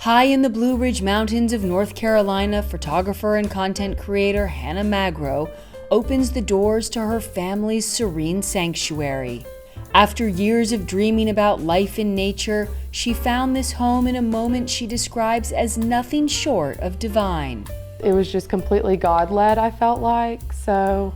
High in the Blue Ridge Mountains of North Carolina, photographer and content creator Hannah Magro opens the doors to her family's serene sanctuary. After years of dreaming about life in nature, she found this home in a moment she describes as nothing short of divine. It was just completely God-led, I felt like. So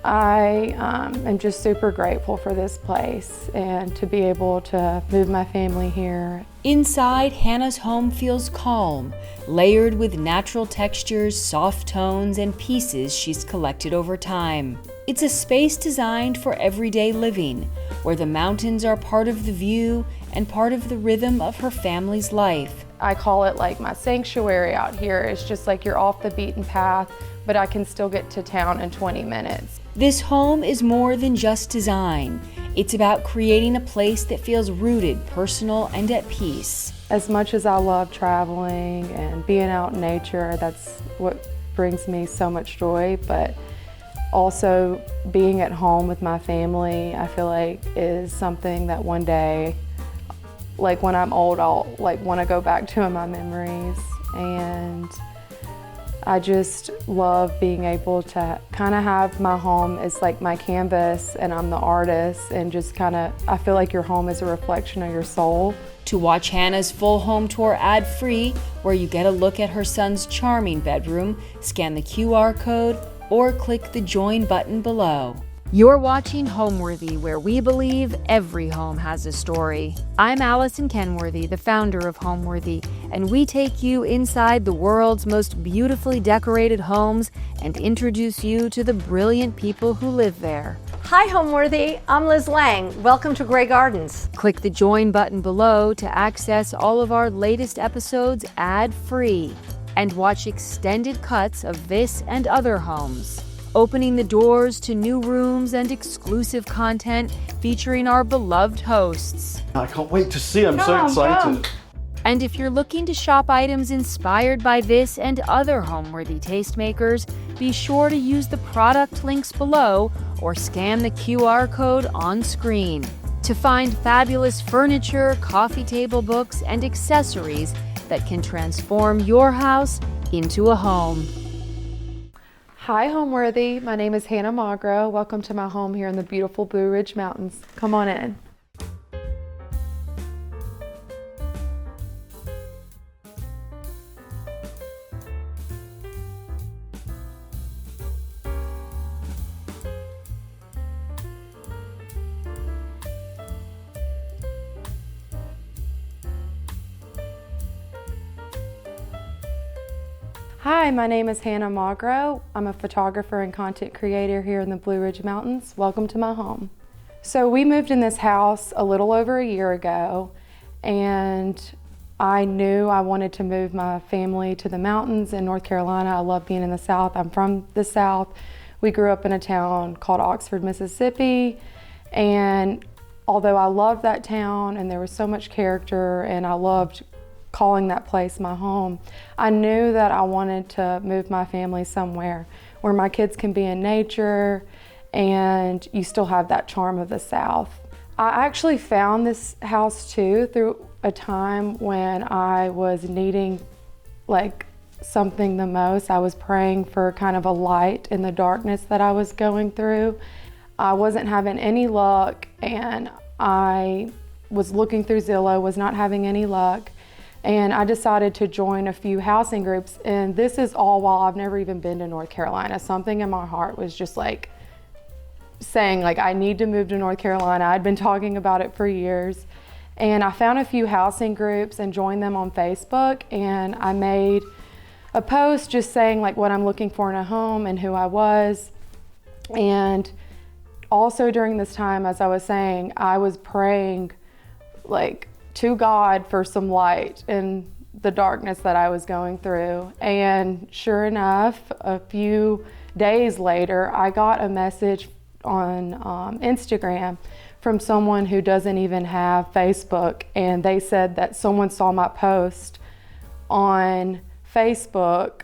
I am just super grateful for this place and to be able to move my family here. Inside, Hannah's home feels calm, layered with natural textures, soft tones, and pieces she's collected over time. It's a space designed for everyday living, where the mountains are part of the view and part of the rhythm of her family's life. I call it like my sanctuary out here. It's just like you're off the beaten path, but I can still get to town in 20 minutes. This home is more than just design. It's about creating a place that feels rooted, personal, and at peace. As much as I love traveling and being out in nature, that's what brings me so much joy, but also being at home with my family, I feel like is something that one day, like when I'm old, I'll want to go back to in my memories. And I just love being able to kind of have my home as like my canvas and I'm the artist, and just I feel like your home is a reflection of your soul. To watch Hannah's full home tour ad-free, where you get a look at her son's charming bedroom, scan the QR code or click the join button below. You're watching Homeworthy, where we believe every home has a story. I'm Allison Kenworthy, the founder of Homeworthy, and we take you inside the world's most beautifully decorated homes and introduce you to the brilliant people who live there. Hi Homeworthy, I'm Liz Lang. Welcome to Grey Gardens. Click the join button below to access all of our latest episodes ad-free and watch extended cuts of this and other homes, opening the doors to new rooms and exclusive content featuring our beloved hosts. I can't wait to see, I'm so excited. And if you're looking to shop items inspired by this and other Homeworthy tastemakers, be sure to use the product links below or scan the QR code on screen to find fabulous furniture, coffee table books, and accessories that can transform your house into a home. Hi Homeworthy, my name is Hannah Magro. Welcome to my home here in the beautiful Blue Ridge Mountains. Come on in. Hi, my name is Hannah Magro. I'm a photographer and content creator here in the Blue Ridge Mountains. Welcome to my home. So we moved in this house a little over a year ago, and I knew I wanted to move my family to the mountains in North Carolina. I love being in the South. I'm from the South. We grew up in a town called Oxford, Mississippi, and although I loved that town and there was so much character and I loved calling that place my home, I knew that I wanted to move my family somewhere where my kids can be in nature and you still have that charm of the South. I actually found this house too through a time when I was needing like something the most. I was praying for kind of a light in the darkness that I was going through. I wasn't having any luck, and I was looking through Zillow, was not having any luck. And I decided to join a few housing groups, and this is all while I've never even been to North Carolina. Something in my heart was just like saying like, I need to move to North Carolina. I'd been talking about it for years. And I found a few housing groups and joined them on Facebook, and I made a post just saying like what I'm looking for in a home and who I was. And also during this time, as I was saying, I was praying like to God for some light in the darkness that I was going through. And sure enough, a few days later, I got a message on Instagram from someone who doesn't even have Facebook, and they said that someone saw my post on Facebook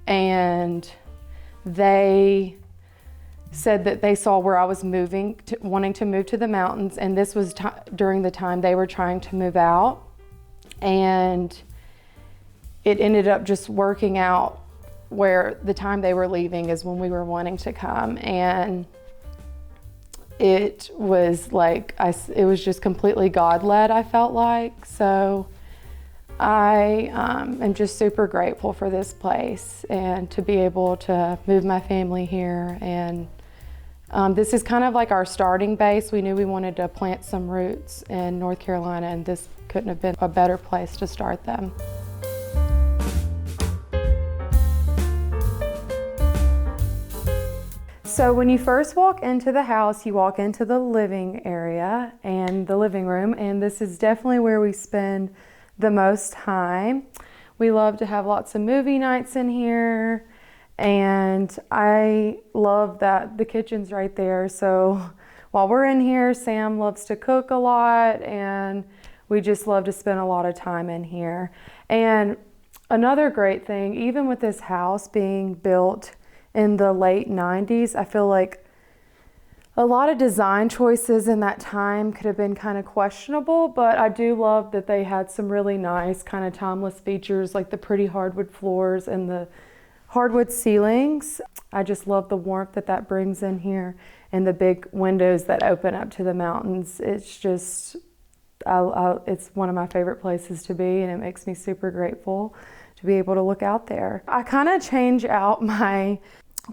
and they said that they saw where I was wanting to move to the mountains, and this was during the time they were trying to move out. And it ended up just working out where the time they were leaving is when we were wanting to come. And it was like, it was just completely God-led, I felt like. So I am just super grateful for this place and to be able to move my family here. And this is kind of like our starting base. We knew we wanted to plant some roots in North Carolina, and this couldn't have been a better place to start them. So when you first walk into the house, you walk into the living area and the living room, and this is definitely where we spend the most time. We love to have lots of movie nights in here, and I love that the kitchen's right there. So while we're in here, Sam loves to cook a lot, and we just love to spend a lot of time in here. And another great thing, even with this house being built in the late 90s, I feel like a lot of design choices in that time could have been kind of questionable, but I do love that they had some really nice kind of timeless features like the pretty hardwood floors and the hardwood ceilings. I just love the warmth that that brings in here and the big windows that open up to the mountains. It's just, it's one of my favorite places to be, and it makes me super grateful to be able to look out there. I kind of change out my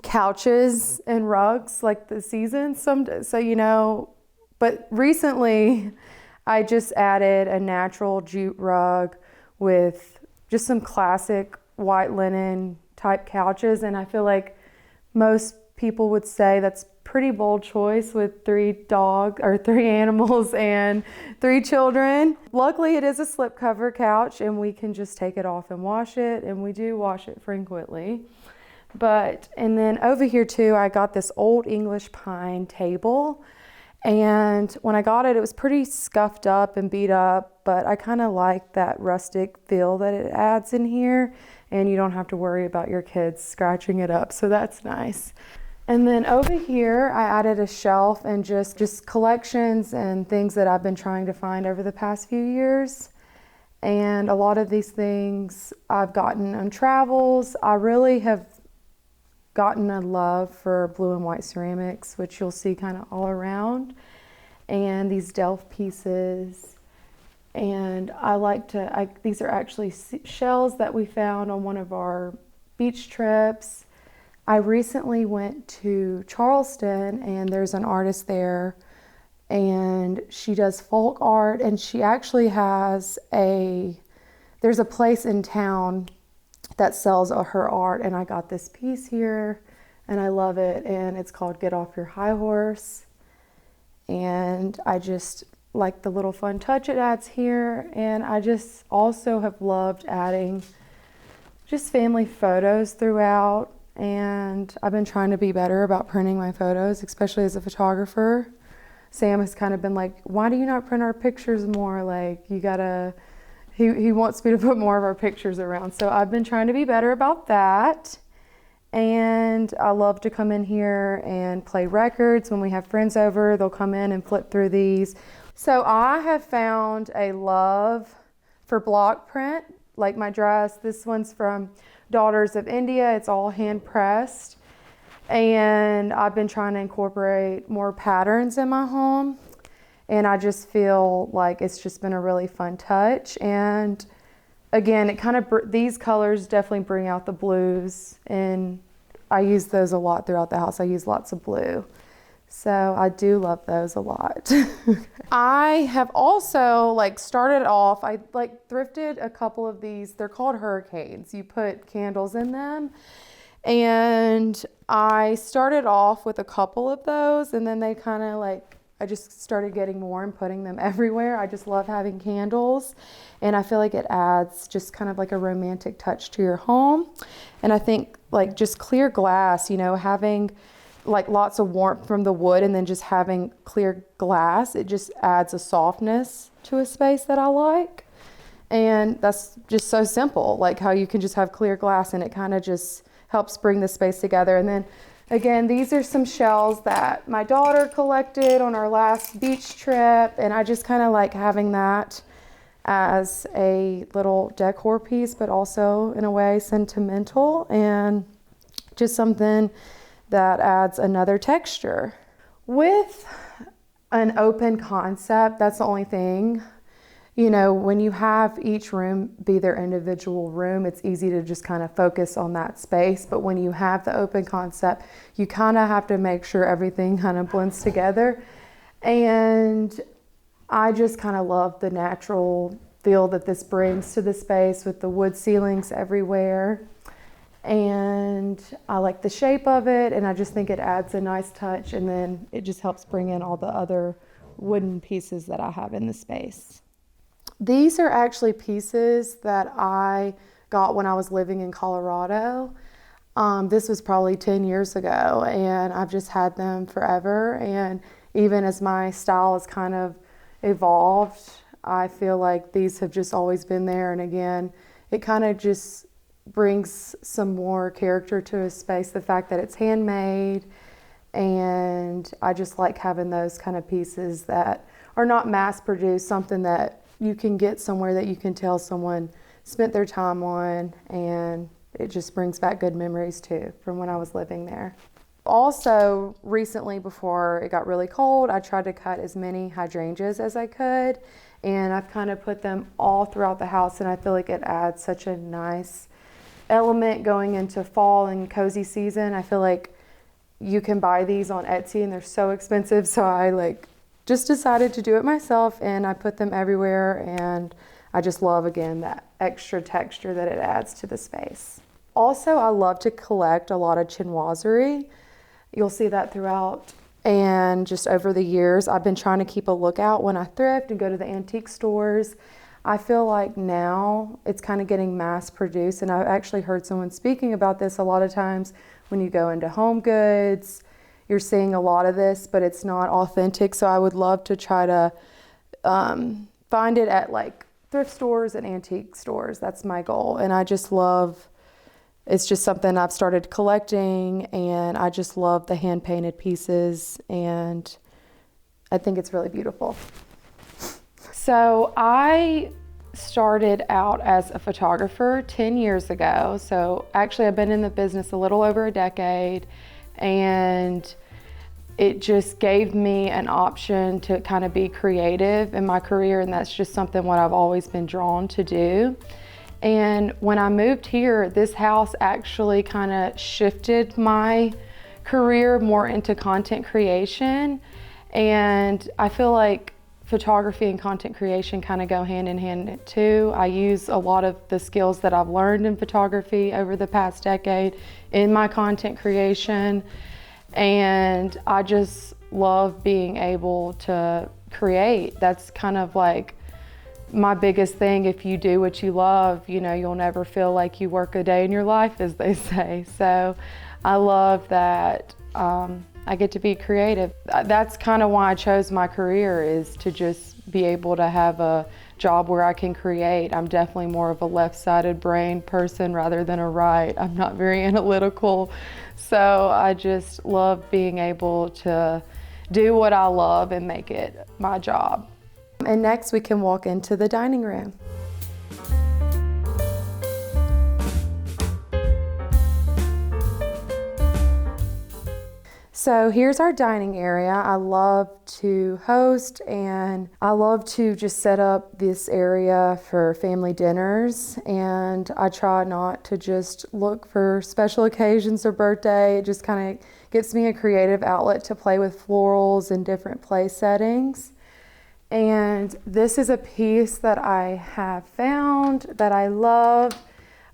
couches and rugs like the seasons, so you know, but recently I just added a natural jute rug with just some classic white linen type couches, and I feel like most people would say that's pretty bold choice with 3 animals and 3 children. Luckily it is a slipcover couch and we can just take it off and wash it, and we do wash it frequently. And then over here too, I got this old English pine table, and when I got it, it was pretty scuffed up and beat up, but I kind of like that rustic feel that it adds in here, and you don't have to worry about your kids scratching it up, so that's nice. And then over here, I added a shelf and just collections and things that I've been trying to find over the past few years. And a lot of these things I've gotten on travels. I really have gotten a love for blue and white ceramics, which you'll see kind of all around, and these Delft pieces. And these are actually shells that we found on one of our beach trips. I recently went to Charleston, and there's an artist there, and she does folk art, and she actually has there's a place in town that sells her art, and I got this piece here and I love it, and it's called Get Off Your High Horse, and I just like the little fun touch it adds here. And I just also have loved adding just family photos throughout, and I've been trying to be better about printing my photos, especially as a photographer. Sam has kind of been like, why do you not print our pictures more? Like, you gotta, he wants me to put more of our pictures around. So I've been trying to be better about that. And I love to come in here and play records. When we have friends over, they'll come in and flip through these. So I have found a love for block print, like my dress. This one's from Daughters of India. It's all hand pressed. And I've been trying to incorporate more patterns in my home. And I just feel like it's just been a really fun touch. And again, it kind of, these colors definitely bring out the blues, and I use those a lot throughout the house. I use lots of blue. So I do love those a lot. I have also started off, I thrifted a couple of these. They're called hurricanes. You put candles in them. And I started off with a couple of those, and then they kind of I just started getting more and putting them everywhere. I just love having candles, and I feel like it adds just kind of like a romantic touch to your home. And I think just clear glass, having lots of warmth from the wood and then just having clear glass, it just adds a softness to a space that I like. And that's just so simple, like how you can just have clear glass and it kind of just helps bring the space together. And then again, these are some shells that my daughter collected on our last beach trip, and I just kind of like having that as a little decor piece, but also in a way sentimental and just something that adds another texture. With an open concept, that's the only thing. You know, when you have each room be their individual room, it's easy to just kind of focus on that space. But when you have the open concept, you kind of have to make sure everything kind of blends together. And I just kind of love the natural feel that this brings to the space with the wood ceilings everywhere. And I like the shape of it, and I just think it adds a nice touch, and then it just helps bring in all the other wooden pieces that I have in the space. These are actually pieces that I got when I was living in Colorado. This was probably 10 years ago, and I've just had them forever. And even as my style has kind of evolved, I feel like these have just always been there. And again, it kind of just brings some more character to a space, the fact that it's handmade. And I just like having those kind of pieces that are not mass produced, something that you can get somewhere that you can tell someone spent their time on, and it just brings back good memories too from when I was living there. Also, recently before it got really cold, I tried to cut as many hydrangeas as I could, and I've kind of put them all throughout the house, and I feel like it adds such a nice element going into fall and cozy season. I feel like you can buy these on Etsy and they're so expensive, so I just decided to do it myself, and I put them everywhere, and I just love, again, that extra texture that it adds to the space. Also, I love to collect a lot of chinoiserie. You'll see that throughout, and just over the years, I've been trying to keep a lookout when I thrift and go to the antique stores. I feel like now it's kind of getting mass produced, and I've actually heard someone speaking about this a lot of times. When you go into home goods, you're seeing a lot of this, but it's not authentic. So I would love to try to find it at thrift stores and antique stores. That's my goal. And I just love, it's just something I've started collecting, and I just love the hand painted pieces, and I think it's really beautiful. So I started out as a photographer 10 years ago. So actually I've been in the business a little over a decade, and it just gave me an option to kind of be creative in my career, and that's just something what I've always been drawn to do. And when I moved here, this house actually kind of shifted my career more into content creation, and I feel like photography and content creation kind of go hand in hand too. I use a lot of the skills that I've learned in photography over the past decade in my content creation, and I just love being able to create. That's kind of like my biggest thing. If you do what you love, you'll never feel like you work a day in your life, as they say. So I love that I get to be creative. That's kind of why I chose my career, is to just be able to have a job where I can create. I'm definitely more of a left-sided brain person rather than a right. I'm not very analytical. So I just love being able to do what I love and make it my job. And next we can walk into the dining room. So here's our dining area. I love to host, and I love to just set up this area for family dinners, and I try not to just look for special occasions or birthday. It just kind of gives me a creative outlet to play with florals in different place settings. And this is a piece that I have found that I love.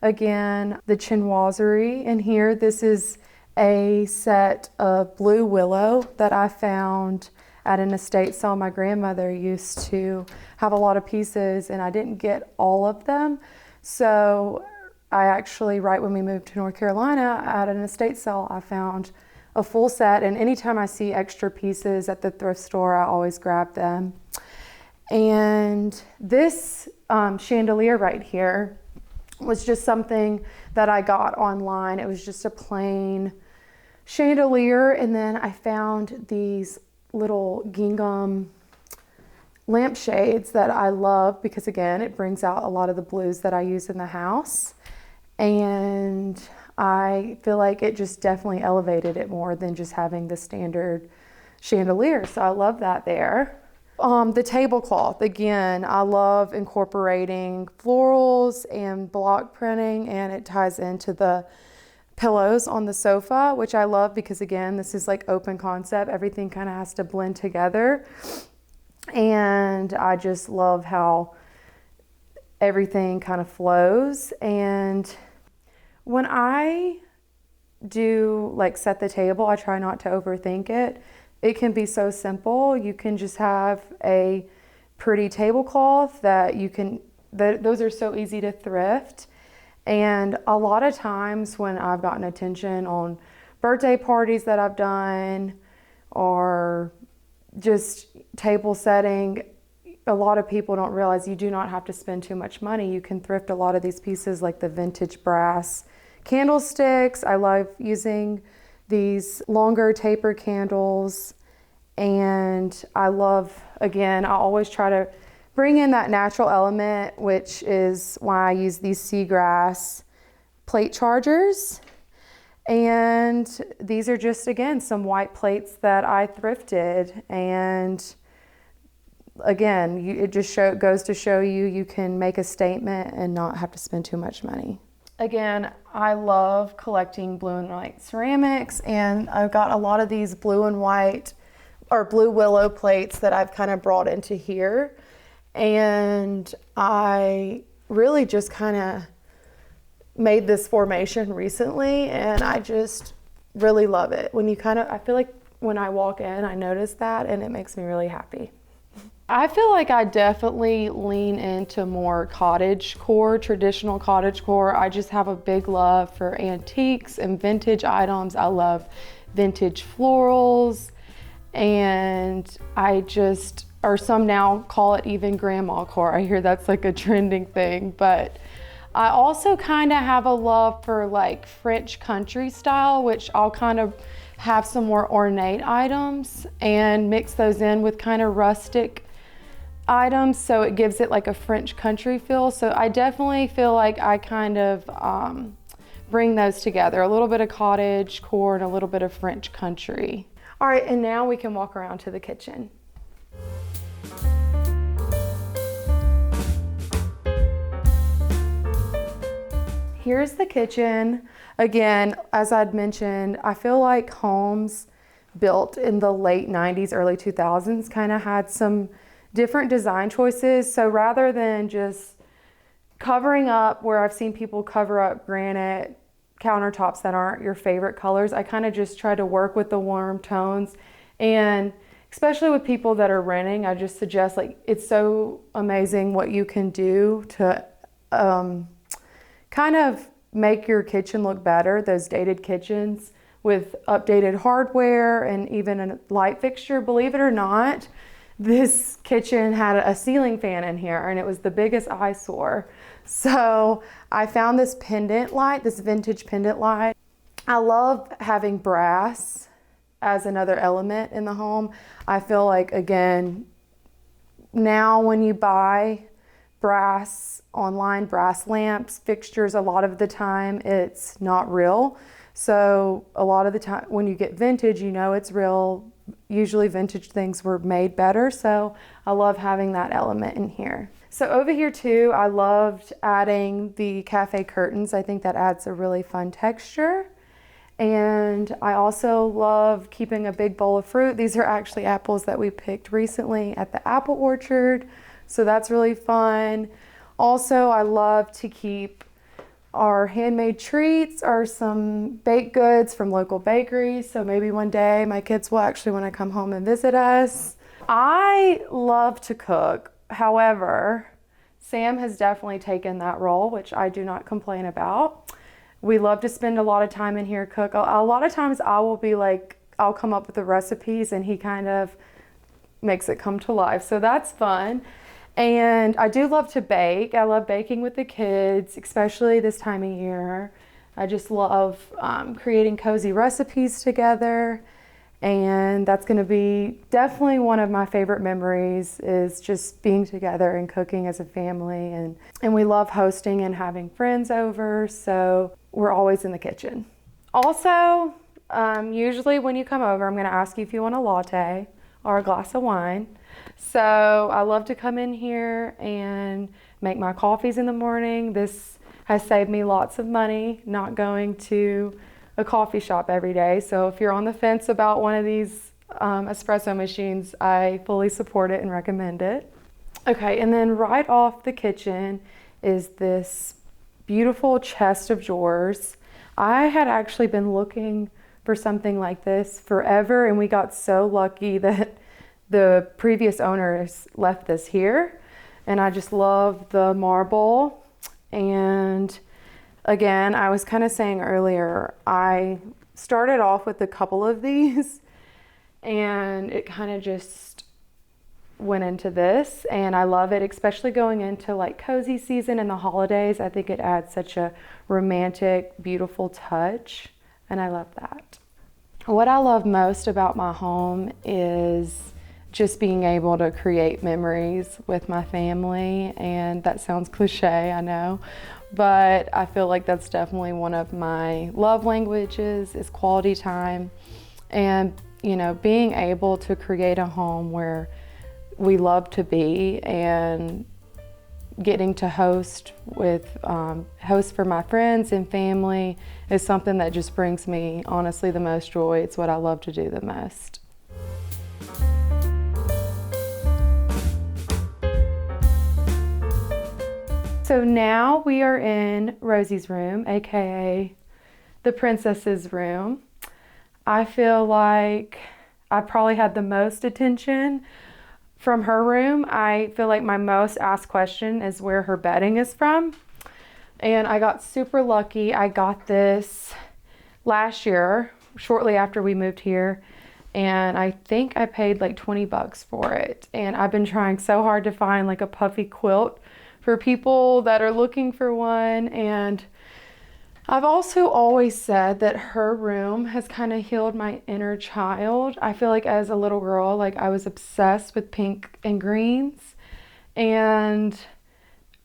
Again, the chinoiserie in here. This is a set of blue willow that I found at an estate sale. My grandmother used to have a lot of pieces, and I didn't get all of them. So I actually, right when we moved to North Carolina, at an estate sale, I found a full set. And anytime I see extra pieces at the thrift store, I always grab them. And this chandelier right here was just something that I got online. It was just a plain chandelier, and then I found these little gingham lampshades that I love because, again, it brings out a lot of the blues that I use in the house. And I feel like it just definitely elevated it more than just having the standard chandelier. So I love that there. The tablecloth, again, I love incorporating florals and block printing, and it ties into the pillows on the sofa, which I love because, again, this is like open concept. Everything kind of has to blend together. And I just love how everything kind of flows. And when I do like set the table, I try not to overthink it. It can be so simple. You can just have a pretty tablecloth those are so easy to thrift. And a lot of times when I've gotten attention on birthday parties that I've done or just table setting, a lot of people don't realize you do not have to spend too much money. You can thrift a lot of these pieces, like the vintage brass candlesticks. I love using these longer taper candles, and I love, again, I always try to bring in that natural element, which is why I use these seagrass plate chargers. And these are just, again, some white plates that I thrifted. And again, it just goes to show you can make a statement and not have to spend too much money. Again, I love collecting blue and white ceramics, and I've got a lot of these blue and white or blue willow plates that I've kind of brought into here. And I really just kind of made this formation recently, and I just really love it. I feel like when I walk in, I notice that, and it makes me really happy. I feel like I definitely lean into more cottage core, traditional cottage core. I just have a big love for antiques and vintage items. I love vintage florals, and or some now call it even grandma core. I hear that's like a trending thing, but I also kind of have a love for like French country style, which I'll kind of have some more ornate items and mix those in with kind of rustic items, so it gives it like a French country feel. So I definitely feel like I kind of bring those together, a little bit of cottage core and a little bit of French country. All right, and now we can walk around to the kitchen. Here's the kitchen. Again, as I'd mentioned, I feel like homes built in the late 90s, early 2000s kind of had some different design choices. So rather than just covering up where I've seen people cover up granite countertops that aren't your favorite colors, I kind of just try to work with the warm tones. And especially with people that are renting, I just suggest, like, it's so amazing what you can do to kind of make your kitchen look better, those dated kitchens with updated hardware and even a light fixture. Believe it or not, this kitchen had a ceiling fan in here, and it was the biggest eyesore. So I found this pendant light, this vintage pendant light. I love having brass as another element in the home. I feel like, again, now when you buy brass online, brass lamps, fixtures, a lot of the time it's not real. So a lot of the time when you get vintage, you know it's real. Usually vintage things were made better, so I love having that element in here. So over here too, I loved adding the cafe curtains. I think that adds a really fun texture. And I also love keeping a big bowl of fruit. These are actually apples that we picked recently at the apple orchard, so that's really fun. Also, I love to keep our handmade treats or some baked goods from local bakeries. So maybe one day my kids will actually want to come home and visit us. I love to cook. However, Sam has definitely taken that role, which I do not complain about. We love to spend a lot of time in here cook. A lot of times I will be like, I'll come up with the recipes and he kind of makes it come to life. So that's fun. And I do love to bake. I love baking with the kids, especially this time of year. I just love creating cozy recipes together. And that's going to be definitely one of my favorite memories, is just being together and cooking as a family. And we love hosting and having friends over, so we're always in the kitchen. Also, usually when you come over, I'm going to ask you if you want a latte or a glass of wine. So I love to come in here and make my coffees in the morning. This has saved me lots of money not going to a coffee shop every day. So if you're on the fence about one of these espresso machines, I fully support it and recommend it. Okay, and then right off the kitchen is this beautiful chest of drawers. I had actually been looking for something like this forever, and we got so lucky that the previous owners left this here. And I just love the marble. And again, I was kind of saying earlier, I started off with a couple of these and it kind of just went into this, and I love it, especially going into like cozy season and the holidays. I think it adds such a romantic, beautiful touch, and I love that. What I love most about my home is just being able to create memories with my family, and that sounds cliche, I know, but I feel like that's definitely one of my love languages, is quality time. And you know, being able to create a home where we love to be, and getting to host for my friends and family is something that just brings me honestly the most joy. It's what I love to do the most. So now we are in Rosie's room, aka the princess's room. I feel like I probably had the most attention from her room. I feel like my most asked question is where her bedding is from. And I got super lucky. I got this last year, shortly after we moved here. And I think I paid like $20 for it. And I've been trying so hard to find like a puffy quilt for people that are looking for one. And I've also always said that her room has kind of healed my inner child. I feel like as a little girl, like I was obsessed with pink and greens, and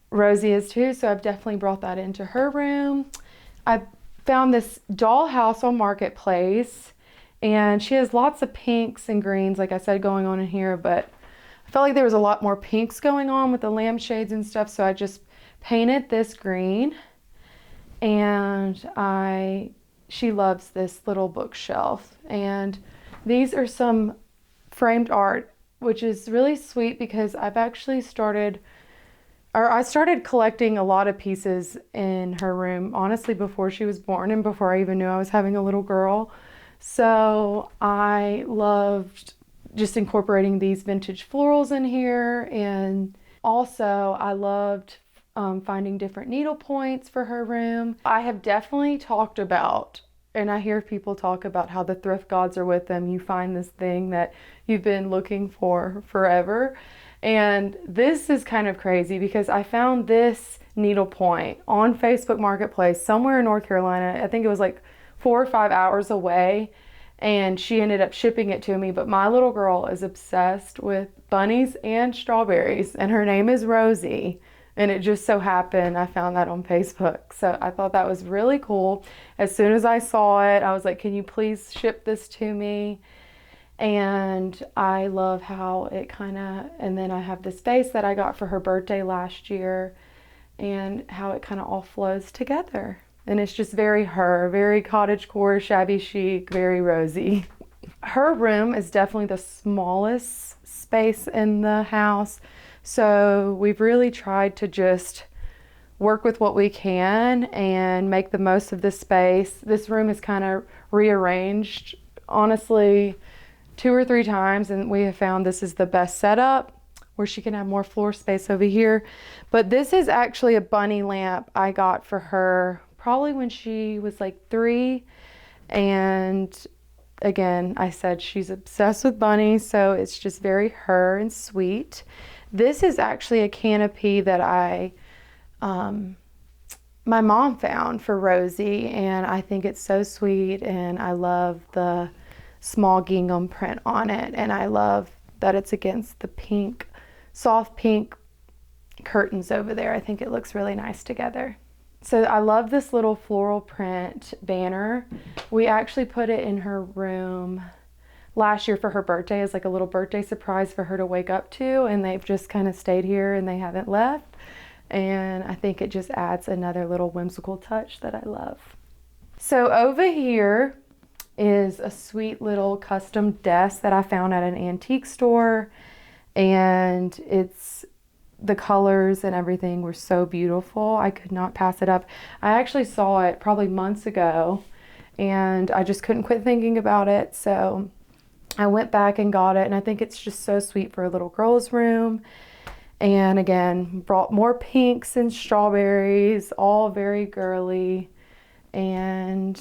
Rosie is too, so I've definitely brought that into her room. I found this dollhouse on Marketplace, and she has lots of pinks and greens, like I said, going on in here, but I felt like there was a lot more pinks going on with the lampshades and stuff, so I just painted this green. And she loves this little bookshelf, and these are some framed art, which is really sweet because I started collecting a lot of pieces in her room, honestly, before she was born and before I even knew I was having a little girl. So I loved just incorporating these vintage florals in here, and also I loved finding different needle points for her room. I have definitely talked about, and I hear people talk about how the thrift gods are with them. You find this thing that you've been looking for forever. And this is kind of crazy because I found this needle point on Facebook Marketplace somewhere in North Carolina. I think it was like 4 or 5 hours away, and she ended up shipping it to me. But my little girl is obsessed with bunnies and strawberries, and her name is Rosie. And it just so happened I found that on Facebook. So I thought that was really cool. As soon as I saw it, I was like, can you please ship this to me? And I love how it and then I have this vase that I got for her birthday last year, and how it kind of all flows together. And it's just very cottagecore, shabby chic, very Rosie. Her room is definitely the smallest space in the house. So we've really tried to just work with what we can and make the most of this space. This room is kind of rearranged, honestly, 2 or 3 times, and we have found this is the best setup where she can have more floor space over here. But this is actually a bunny lamp I got for her probably when she was like 3. And again, I said she's obsessed with bunnies, so it's just very her and sweet. This is actually a canopy that my mom found for Rosie, and I think it's so sweet, and I love the small gingham print on it, and I love that it's against the pink, soft pink curtains over there. I think it looks really nice together. So I love this little floral print banner. We actually put it in her room last year for her birthday as like a little birthday surprise for her to wake up to, and they've just kind of stayed here and they haven't left. And I think it just adds another little whimsical touch that I love. So over here is a sweet little custom desk that I found at an antique store, and the colors and everything were so beautiful. I could not pass it up. I actually saw it probably months ago and I just couldn't quit thinking about it, so I went back and got it, and I think it's just so sweet for a little girl's room. And again, brought more pinks and strawberries, all very girly and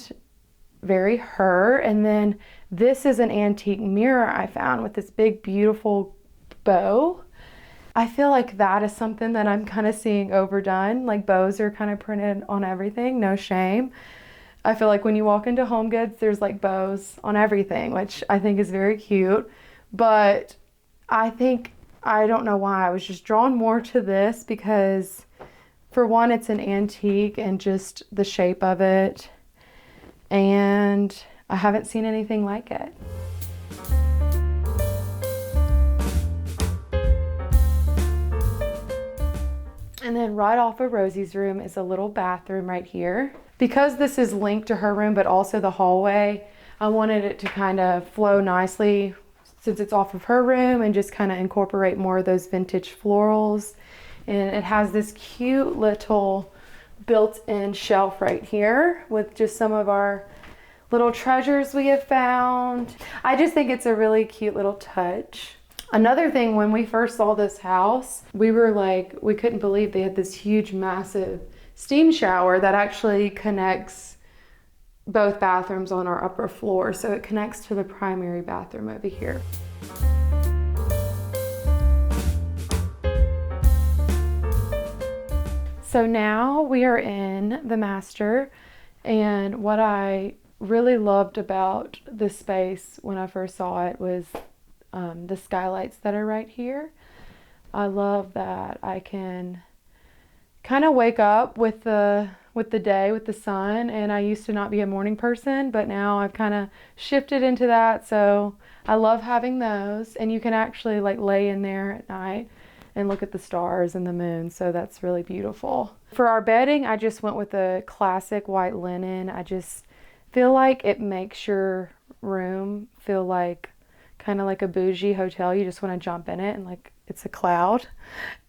very her. And then this is an antique mirror I found with this big beautiful bow. I feel like that is something that I'm kind of seeing overdone. Like bows are kind of printed on everything, no shame. I feel like when you walk into Home Goods, there's like bows on everything, which I think is very cute. But I don't know why, I was just drawn more to this because for one, it's an antique and just the shape of it. And I haven't seen anything like it. And then right off of Rosie's room is a little bathroom right here. Because this is linked to her room, but also the hallway, I wanted it to kind of flow nicely since it's off of her room and just kind of incorporate more of those vintage florals. And it has this cute little built-in shelf right here with just some of our little treasures we have found. I just think it's a really cute little touch. Another thing, when we first saw this house, we were like, we couldn't believe they had this huge, massive steam shower that actually connects both bathrooms on our upper floor. So it connects to the primary bathroom over here. So now we are in the master, and what I really loved about this space when I first saw it was the skylights that are right here. I love that I can kind of wake up with the day, with the sun, and I used to not be a morning person, but now I've kind of shifted into that, so I love having those. And you can actually like lay in there at night and look at the stars and the moon, so that's really beautiful. For our bedding, I just went with a classic white linen. I just feel like it makes your room feel like kind of like a bougie hotel. You just want to jump in it and like it's a cloud.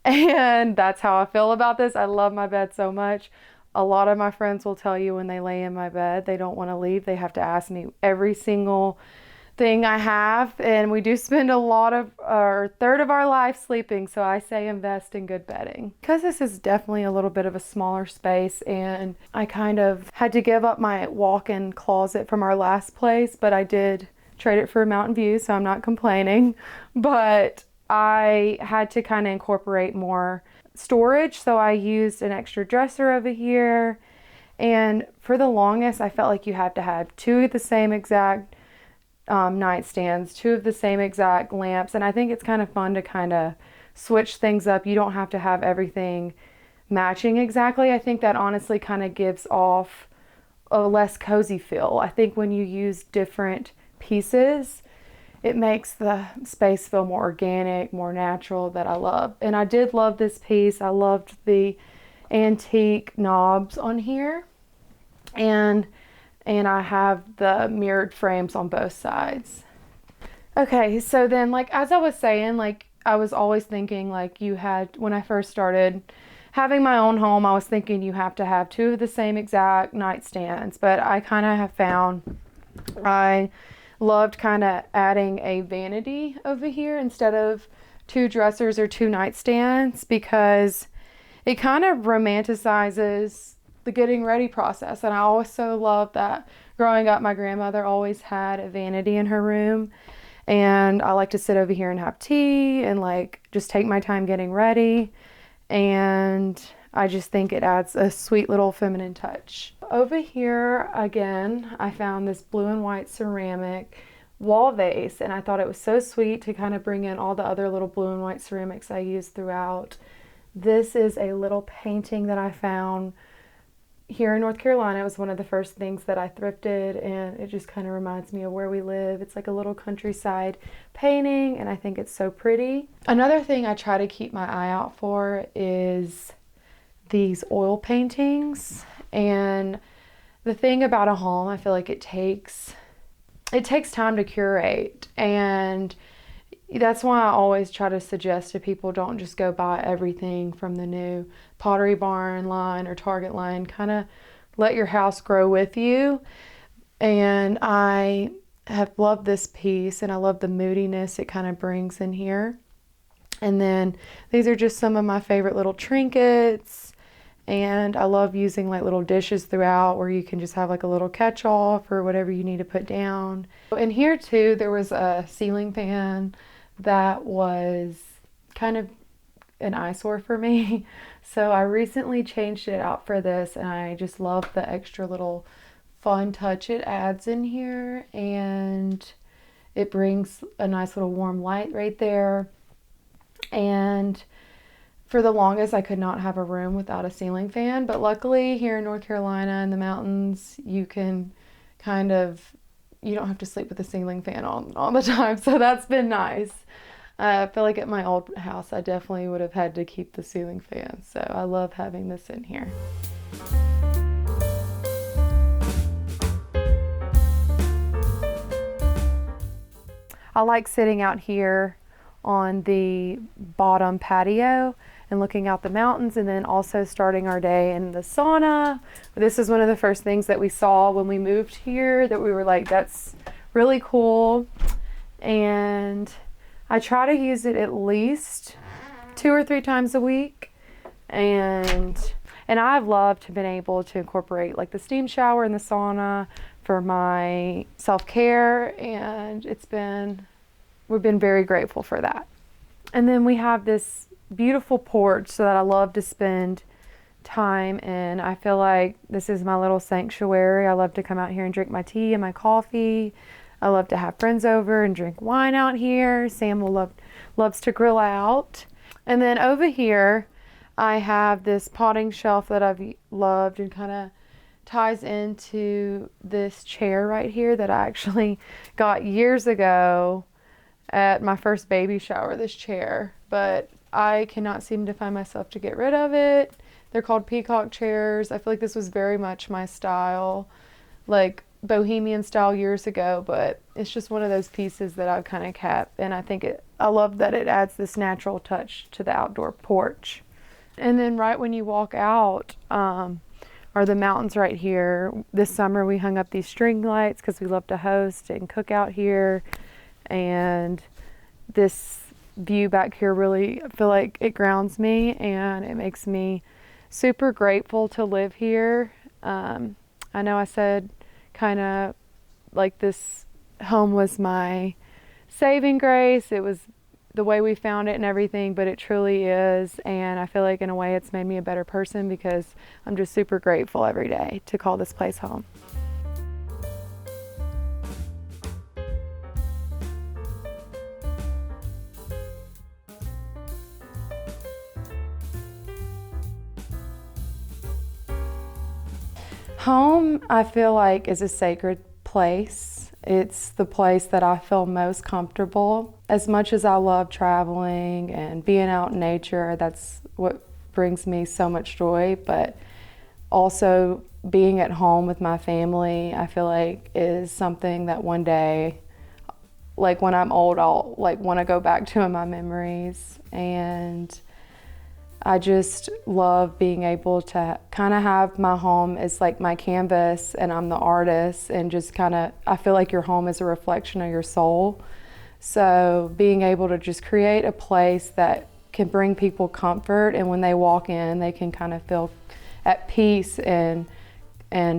And that's how I feel about this. I love my bed so much. A lot of my friends will tell you when they lay in my bed, they don't want to leave. They have to ask me every single thing I have, and we do spend a third of our life sleeping, so I say invest in good bedding. Because this is definitely a little bit of a smaller space, and I kind of had to give up my walk-in closet from our last place, but I did trade it for a Mountain View, so I'm not complaining. But I had to kind of incorporate more storage, so I used an extra dresser over here, and for the longest I felt like you had to have two of the same exact nightstands, two of the same exact lamps, and I think it's kind of fun to kind of switch things up. You don't have to have everything matching exactly. I think that honestly kind of gives off a less cozy feel. I think when you use different pieces, it makes the space feel more organic, more natural, that I love. And I did love this piece. I loved the antique knobs on here, and I have the mirrored frames on both sides. Okay, so then like as I was saying, like I was always thinking like when I first started having my own home, I was thinking you have to have two of the same exact nightstands, but I kind of have found I loved kind of adding a vanity over here instead of two dressers or two nightstands, because it kind of romanticizes the getting ready process. And I also love that growing up, my grandmother always had a vanity in her room, and I like to sit over here and have tea and like just take my time getting ready, and I just think it adds a sweet little feminine touch. Over here again, I found this blue and white ceramic wall vase, and I thought it was so sweet to kind of bring in all the other little blue and white ceramics I use throughout. This is a little painting that I found here in North Carolina. It was one of the first things that I thrifted, and it just kind of reminds me of where we live. It's like a little countryside painting, and I think it's so pretty. Another thing I try to keep my eye out for is these oil paintings. And the thing about a home, I feel like it takes time to curate, and that's why I always try to suggest to people, don't just go buy everything from the new Pottery Barn line or Target line. Kind of let your house grow with you. And I have loved this piece, and I love the moodiness it kind of brings in here. And then these are just some of my favorite little trinkets. And I love using like little dishes throughout where you can just have like a little catch-all for whatever you need to put down. And here too, there was a ceiling fan that was kind of an eyesore for me. So I recently changed it out for this, and I just love the extra little fun touch it adds in here. And it brings a nice little warm light right there. And for the longest, I could not have a room without a ceiling fan, but luckily here in North Carolina in the mountains, you don't have to sleep with the ceiling fan on all the time, so that's been nice. I feel like at my old house, I definitely would have had to keep the ceiling fan, so I love having this in here. I like sitting out here on the bottom patio and looking out the mountains, and then also starting our day in the sauna. This is one of the first things that we saw when we moved here that we were like, that's really cool. And I try to use it at least 2 or 3 times a week. And I've loved to been able to incorporate like the steam shower and the sauna for my self-care, and we've been very grateful for that. And then we have this beautiful porch so that I love to spend time in. I feel like this is my little sanctuary. I love to come out here and drink my tea and my coffee. I love to have friends over and drink wine out here. Sam loves to grill out. And then over here, I have this potting shelf that I've loved, and kind of ties into this chair right here that I actually got years ago at my first baby shower, this chair, but I cannot seem to find myself to get rid of it. They're called peacock chairs. I feel like this was very much my style, like bohemian style years ago, but it's just one of those pieces that I've kind of kept, and I love that it adds this natural touch to the outdoor porch. And then right when you walk out are the mountains right here. This summer we hung up these string lights because we love to host and cook out here, and this view back here really, I feel like it grounds me, and it makes me super grateful to live here. I know I said kind of like this home was my saving grace. It was the way we found it and everything, but it truly is. And I feel like in a way it's made me a better person because I'm just super grateful every day to call this place home. Home, I feel like, is a sacred place. It's the place that I feel most comfortable. As much as I love traveling and being out in nature, that's what brings me so much joy, but also being at home with my family, I feel like is something that one day, like when I'm old, I'll like want to go back to in my memories. And I just love being able to kind of have my home as like my canvas, and I'm the artist, and just kind of, I feel like your home is a reflection of your soul. So being able to just create a place that can bring people comfort, and when they walk in, they can kind of feel at peace and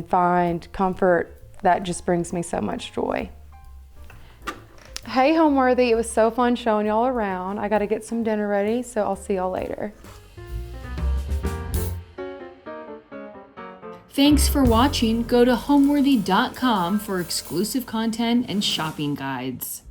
find comfort, that just brings me so much joy. Hey Homeworthy, it was so fun showing y'all around. I got to get some dinner ready, so I'll see y'all later. Thanks for watching. Go to homeworthy.com for exclusive content and shopping guides.